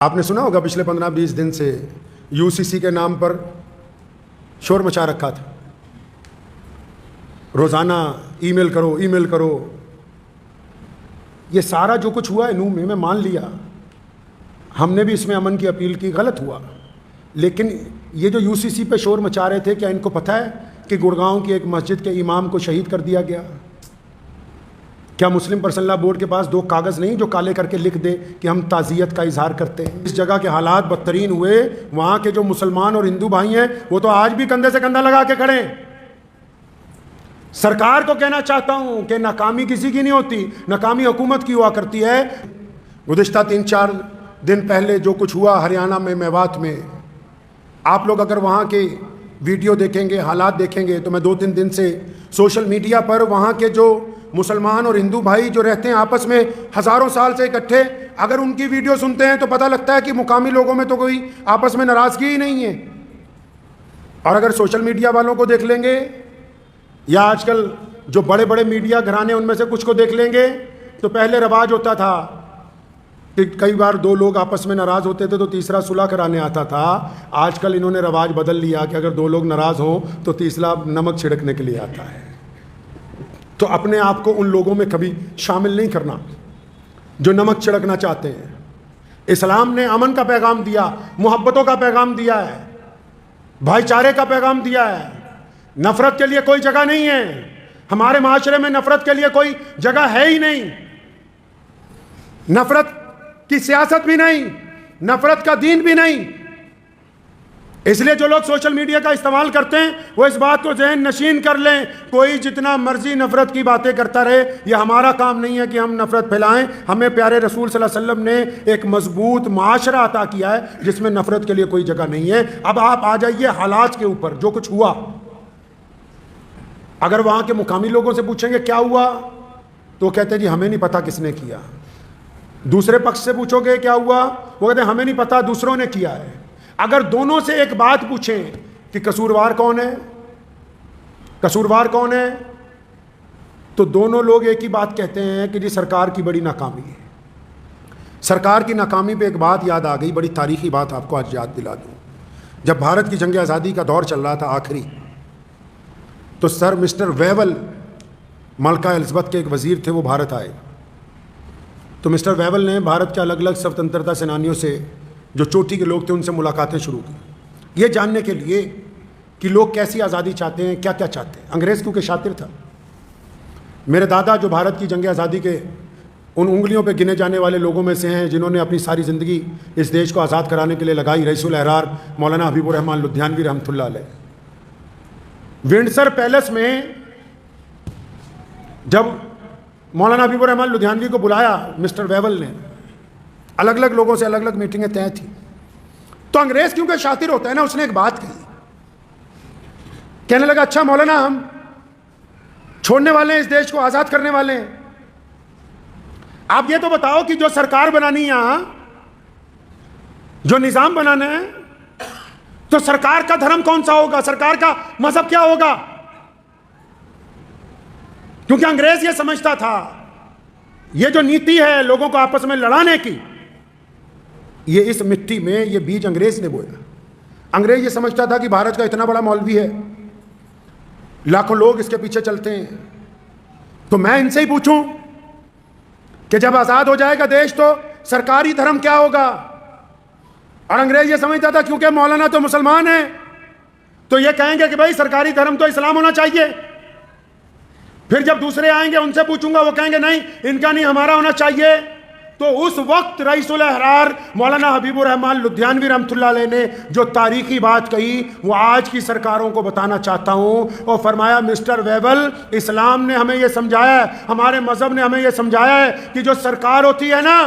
آپ نے سنا ہوگا پچھلے 15-20 دن سے UCC کے نام پر شور مچا رکھا تھا. روزانہ ای میل کرو. یہ سارا جو کچھ ہوا ہے نو میں مان لیا, ہم نے بھی اس میں امن کی اپیل کی, غلط ہوا. لیکن یہ جو UCC پہ شور مچا رہے تھے, کیا ان کو پتہ ہے کہ گڑگاؤں کی ایک مسجد کے امام کو شہید کر دیا گیا؟ کیا مسلم پرسنل لا بورڈ کے پاس 2 کاغذ نہیں جو کالے کر کے لکھ دے کہ ہم تعزیت کا اظہار کرتے ہیں؟ اس جگہ کے حالات بدترین ہوئے, وہاں کے جو مسلمان اور ہندو بھائی ہیں وہ تو آج بھی کندھے سے کندھا لگا کے کھڑے ہیں. سرکار کو کہنا چاہتا ہوں کہ ناکامی کسی کی نہیں ہوتی, ناکامی حکومت کی ہوا کرتی ہے. گزشتہ 3-4 دن پہلے جو کچھ ہوا ہریانہ میں میوات میں, آپ لوگ اگر وہاں کے ویڈیو دیکھیں گے, حالات دیکھیں گے, تو میں 2-3 دن سے سوشل میڈیا پر وہاں کے جو مسلمان اور ہندو بھائی جو رہتے ہیں آپس میں ہزاروں سال سے اکٹھے, اگر ان کی ویڈیو سنتے ہیں تو پتہ لگتا ہے کہ مقامی لوگوں میں تو کوئی آپس میں ناراضگی ہی نہیں ہے. اور اگر سوشل میڈیا والوں کو دیکھ لیں گے یا آج کل جو بڑے بڑے میڈیا گھرانے ان میں سے کچھ کو دیکھ لیں گے, تو پہلے رواج ہوتا تھا کہ کئی بار 2 لوگ آپس میں ناراض ہوتے تھے تو تیسرا صلح کرانے آتا تھا. آج کل انہوں نے رواج بدل لیا کہ اگر 2 لوگ ناراض ہوں تو تیسرا نمک چھڑکنے کے لیے آتا ہے. تو اپنے آپ کو ان لوگوں میں کبھی شامل نہیں کرنا جو نمک چھڑکنا چاہتے ہیں. اسلام نے امن کا پیغام دیا, محبتوں کا پیغام دیا ہے, بھائی چارے کا پیغام دیا ہے. نفرت کے لیے کوئی جگہ نہیں ہے. ہمارے معاشرے میں نفرت کے لیے کوئی جگہ ہے ہی نہیں. نفرت کی سیاست بھی نہیں, نفرت کا دین بھی نہیں. اس لیے جو لوگ سوشل میڈیا کا استعمال کرتے ہیں وہ اس بات کو ذہن نشین کر لیں, کوئی جتنا مرضی نفرت کی باتیں کرتا رہے, یہ ہمارا کام نہیں ہے کہ ہم نفرت پھیلائیں. ہمیں پیارے رسول صلی اللہ علیہ وسلم نے ایک مضبوط معاشرہ عطا کیا ہے جس میں نفرت کے لیے کوئی جگہ نہیں ہے. اب آپ آ جائیے حالات کے اوپر, جو کچھ ہوا. اگر وہاں کے مقامی لوگوں سے پوچھیں گے کیا ہوا تو کہتے ہیں جی ہمیں نہیں پتا کس نے کیا. دوسرے پکش سے پوچھو گے کیا ہوا, وہ کہتے ہیں ہمیں نہیں پتا, دوسروں نے کیا ہے. اگر دونوں سے ایک بات پوچھیں کہ قصوروار کون ہے, قصوروار کون ہے, تو دونوں لوگ ایک ہی بات کہتے ہیں کہ جی سرکار کی بڑی ناکامی ہے. سرکار کی ناکامی پہ ایک بات یاد آ گئی, بڑی تاریخی بات آپ کو آج یاد دلا دوں. جب بھارت کی جنگ آزادی کا دور چل رہا تھا آخری, تو سر مسٹر ویول, ملکہ الزبتھ کے ایک وزیر تھے, وہ بھارت آئے. تو مسٹر ویول نے بھارت کے الگ الگ سوتنترتا سینانیوں سے, جو چوٹی کے لوگ تھے, ان سے ملاقاتیں شروع کی, یہ جاننے کے لیے کہ لوگ کیسی آزادی چاہتے ہیں, کیا کیا چاہتے ہیں. انگریز کیونکہ شاطر تھا. میرے دادا جو بھارت کی جنگ آزادی کے ان انگلیوں پہ گنے جانے والے لوگوں میں سے ہیں جنہوں نے اپنی ساری زندگی اس دیش کو آزاد کرانے کے لیے لگائی, رئیس الاحرار مولانا حبیب الرحمن لدھیانوی رحمۃ اللہ علیہ. ونڈسر پیلس میں جب مولانا حبیب الرحمن لدھیانوی کو بلایا مسٹر ویول نے, الگ الگ لوگوں سے الگ الگ میٹنگیں طے تھیں, تو انگریز کیونکہ شاطر ہوتا ہے نا, اس نے ایک بات کہی. کہنے لگا اچھا مولانا, ہم چھوڑنے والے ہیں, اس دیش کو آزاد کرنے والے ہیں, آپ یہ تو بتاؤ کہ جو سرکار بنانی ہے یہاں, جو نظام بنانا ہے, تو سرکار کا دھرم کون سا ہوگا, سرکار کا مذہب کیا ہوگا؟ کیونکہ انگریز یہ سمجھتا تھا یہ جو نیتی ہے لوگوں کو آپس میں لڑانے کی, یہ اس مٹی میں یہ بیج انگریز نے بویا. انگریز یہ سمجھتا تھا کہ بھارت کا اتنا بڑا مولوی ہے, لاکھوں لوگ اس کے پیچھے چلتے ہیں, تو میں ان سے ہی پوچھوں کہ جب آزاد ہو جائے گا دیش تو سرکاری دھرم کیا ہوگا؟ اور انگریز یہ سمجھتا تھا کیونکہ مولانا تو مسلمان ہیں تو یہ کہیں گے کہ بھائی سرکاری دھرم تو اسلام ہونا چاہیے. پھر جب دوسرے آئیں گے ان سے پوچھوں گا, وہ کہیں گے نہیں ان کا نہیں ہمارا ہونا چاہیے. تو اس وقت رئیس الاحرار مولانا حبیب الرحمن لدھیانوی رحمۃ اللہ علیہ نے جو تاریخی بات کہی وہ آج کی سرکاروں کو بتانا چاہتا ہوں, اور فرمایا مسٹر ویول, اسلام نے ہمیں یہ سمجھایا ہے, ہمارے مذہب نے ہمیں یہ سمجھایا ہے کہ جو سرکار ہوتی ہے نا,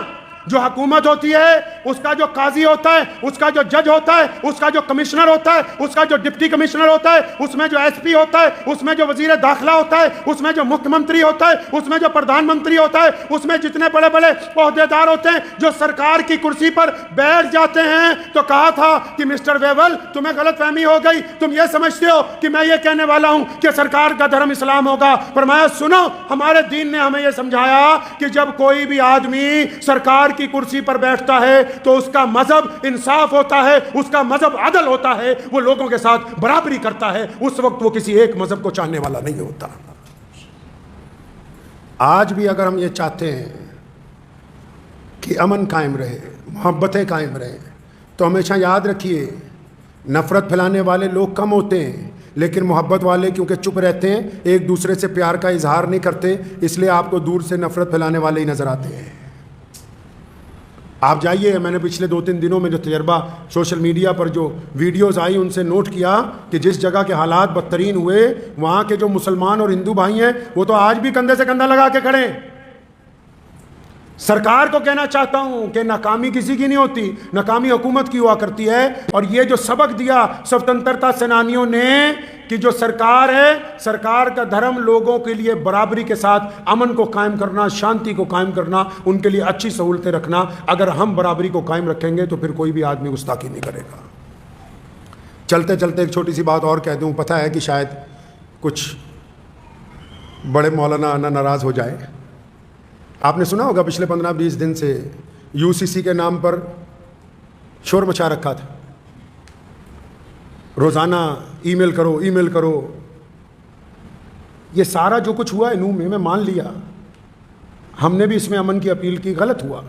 جو حکومت ہوتی ہے, اس کا جو قاضی ہوتا ہے, اس کا جو جج ہوتا ہے, اس کا جو کمشنر ہوتا ہے, اس کا جو ڈپٹی کمشنر ہوتا ہے, اس میں جو ایس پی ہوتا ہے, اس میں جو وزیر داخلہ ہوتا ہے, اس میں جو مکھ منتری ہوتا ہے, اس میں جو پردھان منتری ہوتا ہے, اس میں جتنے بڑے بڑے عہدیدار ہوتے ہیں جو سرکار کی کرسی پر بیٹھ جاتے ہیں. تو کہا تھا کہ مسٹر ویول تمہیں غلط فہمی ہو گئی, تم یہ سمجھتے ہو کہ میں یہ کہنے والا ہوں کہ سرکار کا دھرم اسلام ہوگا. فرمایا سنو, ہمارے دین نے ہمیں یہ سمجھایا کہ جب کوئی بھی آدمی سرکار کی کرسی پر بیٹھتا ہے تو اس کا مذہب انصاف ہوتا ہے، اس کا مذہب عدل ہوتا ہے، وہ لوگوں کے ساتھ برابری کرتا ہے، اس وقت وہ کسی ایک مذہب کو چاہنے والا نہیں ہوتا۔ آج بھی اگر ہم یہ چاہتے ہیں کہ امن قائم رہے، محبتیں قائم رہیں، تو ہمیشہ یاد رکھیے نفرت پھیلانے والے لوگ کم ہوتے ہیں، لیکن محبت والے کیونکہ چپ رہتے ہیں، ایک دوسرے سے پیار کا اظہار نہیں کرتے، اس لیے آپ کو دور سے نفرت پھیلانے والے ہی نظر آتے ہیں۔ آپ جائیے، میں نے پچھلے 2-3 دنوں میں جو تجربہ سوشل میڈیا پر جو ویڈیوز آئی ان سے نوٹ کیا کہ جس جگہ کے حالات بدترین ہوئے، وہاں کے جو مسلمان اور ہندو بھائی ہیں وہ تو آج بھی کندھے سے کندھا لگا کے کھڑے ہیں۔ سرکار کو کہنا چاہتا ہوں کہ ناکامی کسی کی نہیں ہوتی، ناکامی حکومت کی ہوا کرتی ہے، اور یہ جو سبق دیا سوتنترتا سینانیوں نے کہ جو سرکار ہے، سرکار کا دھرم لوگوں کے لیے برابری کے ساتھ امن کو قائم کرنا، شانتی کو قائم کرنا، ان کے لیے اچھی سہولتیں رکھنا، اگر ہم برابری کو قائم رکھیں گے تو پھر کوئی بھی آدمی گستاخی نہیں کرے گا۔ چلتے چلتے ایک چھوٹی سی بات اور کہہ دوں، پتہ ہے کہ شاید کچھ بڑے مولانا ناراض ہو جائے۔ آپ نے سنا ہوگا پچھلے 15-20 دن سے UCC کے نام پر شور مچا رکھا تھا، روزانہ ای میل کرو۔ یہ سارا جو کچھ ہوا ہے نو میں مان لیا، ہم نے بھی اس میں امن کی اپیل کی، غلط ہوا،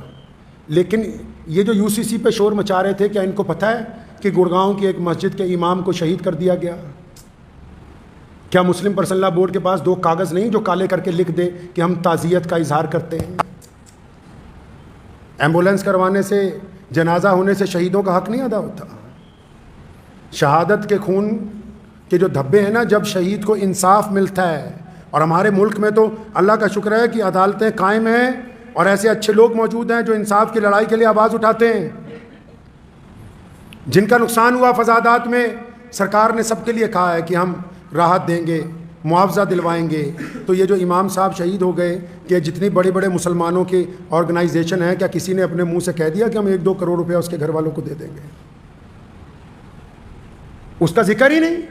لیکن یہ جو UCC پہ شور مچا رہے تھے، کیا ان کو پتہ ہے کہ گڑگاؤں کی ایک مسجد کے امام کو شہید کر دیا گیا؟ کیا مسلم پرسنل لا بورڈ کے پاس 2 کاغذ نہیں جو کالے کر کے لکھ دے کہ ہم تعزیت کا اظہار کرتے ہیں؟ ایمبولینس کروانے سے، جنازہ ہونے سے شہیدوں کا حق نہیں ادا ہوتا؟ شہادت کے خون کے جو دھبے ہیں نا، جب شہید کو انصاف ملتا ہے، اور ہمارے ملک میں تو اللہ کا شکر ہے کہ عدالتیں قائم ہیں اور ایسے اچھے لوگ موجود ہیں جو انصاف کی لڑائی کے لیے آواز اٹھاتے ہیں۔ جن کا نقصان ہوا فسادات میں، سرکار نے سب کے لیے کہا ہے کہ ہم راحت دیں گے، معاوضہ دلوائیں گے۔ تو یہ جو امام صاحب شہید ہو گئے، کہ جتنی بڑے بڑے مسلمانوں کی آرگنائزیشن ہے، کیا کسی نے اپنے منہ سے کہہ دیا کہ ہم 1-2 کروڑ روپیہ اس کے گھر والوں کو دے دیں گے؟ اس کا ذکر ہی نہیں۔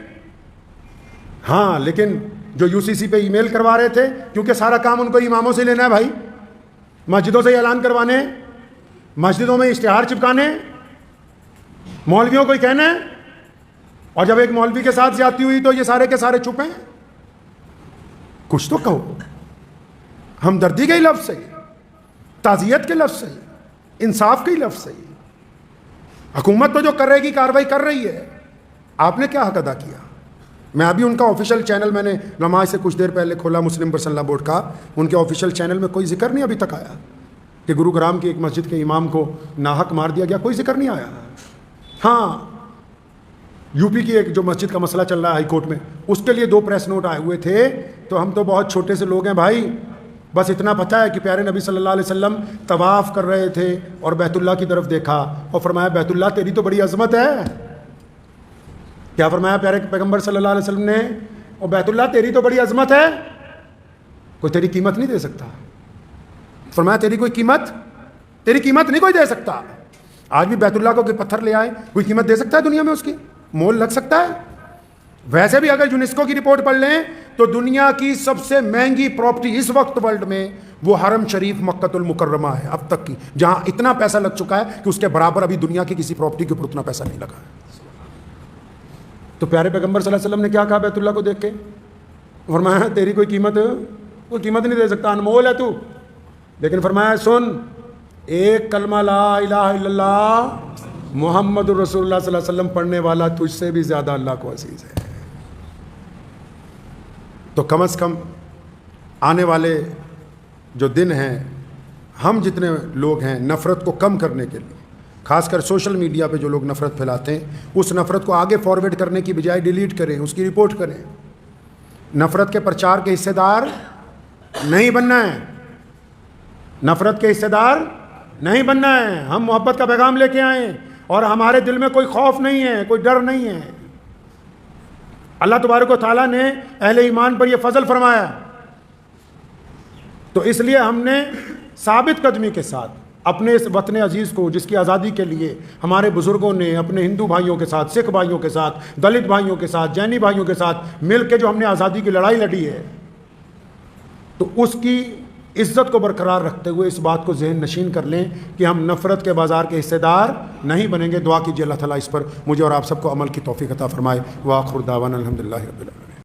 ہاں، لیکن جو UCC پہ ای میل کروا رہے تھے، کیونکہ سارا کام ان کو اماموں سے لینا ہے بھائی، مسجدوں سے اعلان کروانے، مسجدوں میں اشتہار چپکانے، مولویوں کو ہی کہنا ہے، اور جب ایک مولوی کے ساتھ زیادتی ہوئی تو یہ سارے کے سارے چپ ہیں۔ کچھ تو کہو، ہمدردی کے لفظ صحیح، تعزیت کے لفظ صحیح، انصاف کے لفظ صحیح۔ حکومت تو جو کر رہے گی کارروائی کر رہی ہے، آپ نے کیا حق ادا کیا؟ میں ابھی ان کا آفیشیل چینل میں نے نماز سے کچھ دیر پہلے کھولا، مسلم پرسنل لا بورڈ کا، ان کے آفیشیل چینل میں کوئی ذکر نہیں ابھی تک آیا کہ گروگرام کی ایک مسجد کے امام کو ناحق مار دیا گیا، کوئی ذکر نہیں آیا۔ ہاں، UP کی ایک جو مسجد کا مسئلہ چل رہا ہے ہائی کورٹ میں، اس کے لیے 2 پریس نوٹ آئے ہوئے تھے، تو ہم تو بہت چھوٹے سے لوگ ہیں بھائی، بس اتنا پتہ ہے کہ پیارے نبی صلی اللہ علیہ وسلم طواف کر رہے تھے اور بیت اللہ کی طرف دیکھا اور فرمایا بیت اللہ تیری تو بڑی عظمت ہے۔ کیا فرمایا پیارے پیغمبر صلی اللہ علیہ وسلم نے؟ اور بیت اللہ تیری تو بڑی عظمت ہے، کوئی تیری قیمت نہیں دے سکتا۔ فرمایا تیری قیمت نہیں کوئی دے سکتا۔ آج بھی بیت اللہ کو کوئی پتھر لے آئے، کوئی قیمت دے سکتا ہے دنیا میں؟ اس کی مول لگ سکتا ہے؟ ویسے بھی اگر یونیسکو کی رپورٹ پڑھ لیں تو دنیا کی سب سے مہنگی پراپرٹی اس وقت ورلڈ میں وہ حرم شریف مکہ المکرمہ ہے، اب تک کی، جہاں اتنا پیسہ لگ چکا ہے کہ اس کے برابر ابھی دنیا کی کسی پراپرٹی کے اوپر اتنا پیسہ نہیں لگا ہے۔ تو پیارے پیغمبر صلی اللہ علیہ وسلم نے کیا کہا بیت اللہ کو دیکھ کے؟ فرمایا تیری کوئی قیمت نہیں دے سکتا، انمول ہے تو۔ لیکن فرمایا سن، ایک کلمہ لا الہ الا اللہ محمد الرسول اللہ صلی اللہ علیہ وسلم پڑھنے والا تجھ سے بھی زیادہ اللہ کو عزیز ہے۔ تو کم از کم آنے والے جو دن ہیں، ہم جتنے لوگ ہیں نفرت کو کم کرنے کے لیے، خاص کر سوشل میڈیا پہ جو لوگ نفرت پھیلاتے ہیں، اس نفرت کو آگے فارورڈ کرنے کی بجائے ڈیلیٹ کریں، اس کی رپورٹ کریں۔ نفرت کے پرچار کے حصے دار نہیں بننا ہے، نفرت کے حصے دار نہیں بننا ہے۔ ہم محبت کا پیغام لے کے آئیں اور ہمارے دل میں کوئی خوف نہیں ہے، کوئی ڈر نہیں ہے۔ اللہ تبارک و تعالیٰ نے اہل ایمان پر یہ فضل فرمایا، تو اس لیے ہم نے ثابت قدمی کے ساتھ اپنے اس وطن عزیز کو، جس کی آزادی کے لیے ہمارے بزرگوں نے اپنے ہندو بھائیوں کے ساتھ، سکھ بھائیوں کے ساتھ، دلت بھائیوں کے ساتھ، جینی بھائیوں کے ساتھ مل کے جو ہم نے آزادی کی لڑائی لڑی ہے، تو اس کی عزت کو برقرار رکھتے ہوئے اس بات کو ذہن نشین کر لیں کہ ہم نفرت کے بازار کے حصے دار نہیں بنیں گے. دعا کیجیے اللہ تعالیٰ اس پر مجھے اور آپ سب کو عمل کی توفیق عطا فرمائے. وآخر دعوانا الحمدللہ رب العالمین.